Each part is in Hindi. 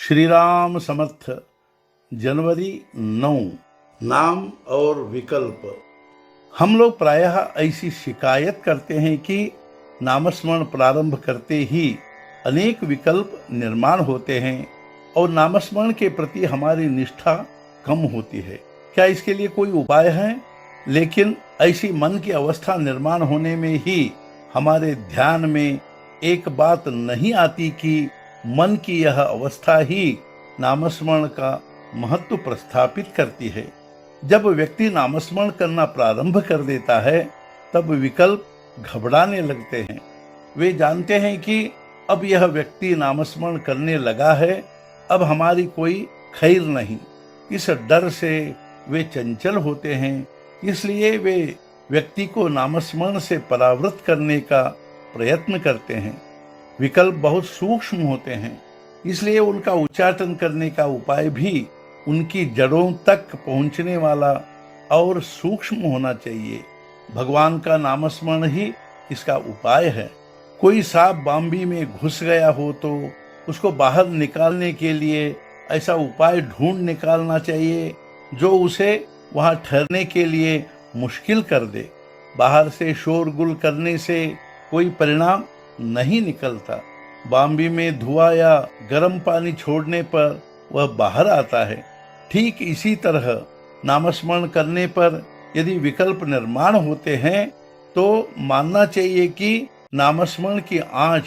श्री राम समर्थ। जनवरी 9। नाम और विकल्प। हम लोग प्रायः ऐसी शिकायत करते हैं कि नामस्मरण प्रारंभ करते ही अनेक विकल्प निर्माण होते हैं और नामस्मरण के प्रति हमारी निष्ठा कम होती है। क्या इसके लिए कोई उपाय है? लेकिन ऐसी मन की अवस्था निर्माण होने में ही हमारे ध्यान में एक बात नहीं आती कि मन की यह अवस्था ही नामस्मरण का महत्व प्रस्थापित करती है। जब व्यक्ति नामस्मरण करना प्रारंभ कर देता है तब विकल्प घबराने लगते हैं। वे जानते हैं कि अब यह व्यक्ति नामस्मरण करने लगा है, अब हमारी कोई खैर नहीं। इस डर से वे चंचल होते हैं, इसलिए वे व्यक्ति को नामस्मरण से परावृत करने का प्रयत्न करते हैं। विकल्प बहुत सूक्ष्म होते हैं, इसलिए उनका उच्चाटन करने का उपाय भी उनकी जड़ों तक पहुंचने वाला और सूक्ष्म होना चाहिए। भगवान का नामस्मरण ही इसका उपाय है। कोई सांप बांबी में घुस गया हो तो उसको बाहर निकालने के लिए ऐसा उपाय ढूंढ निकालना चाहिए जो उसे वहां ठहरने के लिए मुश्किल कर दे। बाहर से शोरगुल करने से कोई परिणाम नहीं निकलता। बांबी में धुआं या गर्म पानी छोड़ने पर वह बाहर आता है। ठीक इसी तरह नामस्मरण करने पर यदि विकल्प निर्माण होते हैं तो मानना चाहिए कि नामस्मरण की आँच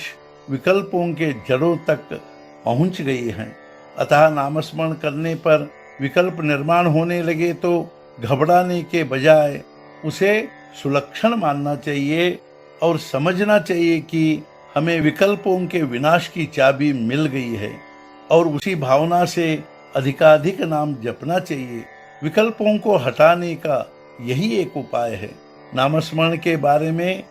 विकल्पों के जड़ों तक पहुंच गई है। अतः नामस्मरण करने पर विकल्प निर्माण होने लगे तो घबराने के बजाय उसे सुलक्षण मानना चाहिए और समझना चाहिए कि हमें विकल्पों के विनाश की चाबी मिल गई है और उसी भावना से अधिकाधिक नाम जपना चाहिए। विकल्पों को हटाने का यही एक उपाय है। नामस्मरण के बारे में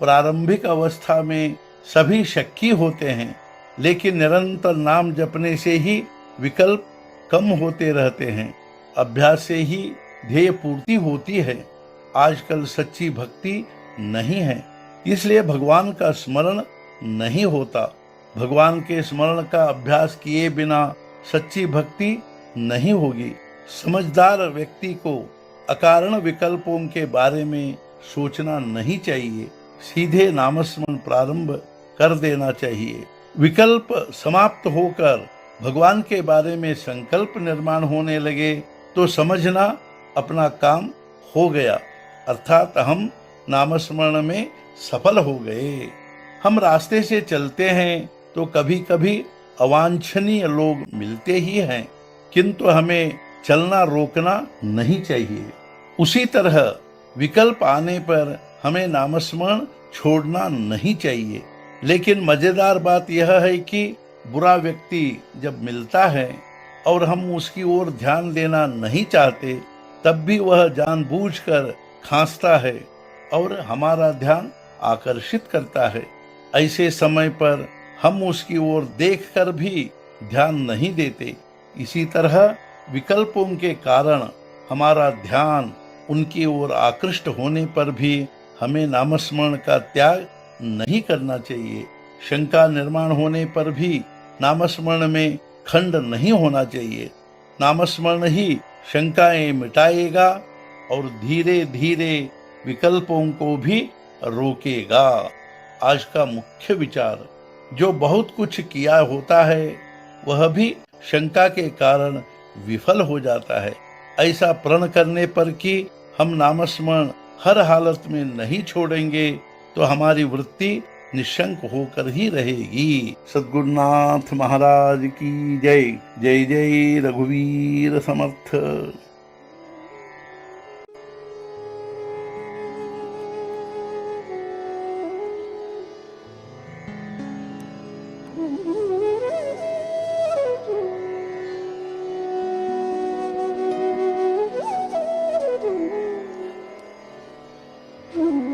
प्रारंभिक अवस्था में सभी शक्की होते हैं, लेकिन निरंतर नाम जपने से ही विकल्प कम होते रहते हैं। अभ्यास से ही ध्येय पूर्ति होती है। आजकल सच्ची भक्ति नहीं है, इसलिए भगवान का स्मरण नहीं होता। भगवान के स्मरण का अभ्यास किए बिना सच्ची भक्ति नहीं होगी। समझदार व्यक्ति को अकारण विकल्पों के बारे में सोचना नहीं चाहिए, सीधे नामस्मरण प्रारंभ कर देना चाहिए। विकल्प समाप्त होकर भगवान के बारे में संकल्प निर्माण होने लगे तो समझना अपना काम हो गया, अर्थात हम नामस्मरण में सफल हो गए। हम रास्ते से चलते हैं तो कभी कभी अवांछनीय लोग मिलते ही हैं, किंतु हमें चलना रोकना नहीं चाहिए। उसी तरह विकल्प आने पर हमें नामस्मरण छोड़ना नहीं चाहिए। लेकिन मजेदार बात यह है कि बुरा व्यक्ति जब मिलता है और हम उसकी ओर ध्यान देना नहीं चाहते, तब भी वह जानबूझकर खांसता है और हमारा ध्यान आकर्षित करता है। ऐसे समय पर हम उसकी ओर देखकर भी ध्यान नहीं देते। इसी तरह विकल्पों के कारण हमारा ध्यान उनकी ओर आकृष्ट होने पर भी हमें नामस्मरण का त्याग नहीं करना चाहिए। शंका निर्माण होने पर भी नामस्मरण में खंड नहीं होना चाहिए। नामस्मरण ही शंकाएं मिटाएगा और धीरे धीरे विकल्पों को भी रोकेगा। आज का मुख्य विचार, जो बहुत कुछ किया होता है वह भी शंका के कारण विफल हो जाता है। ऐसा प्रण करने पर कि हम नामस्मरण हर हालत में नहीं छोड़ेंगे तो हमारी वृत्ति निशंक होकर ही रहेगी। सद्गुरुनाथ महाराज की जय। जय जय रघुवीर समर्थ। Mm-hmm.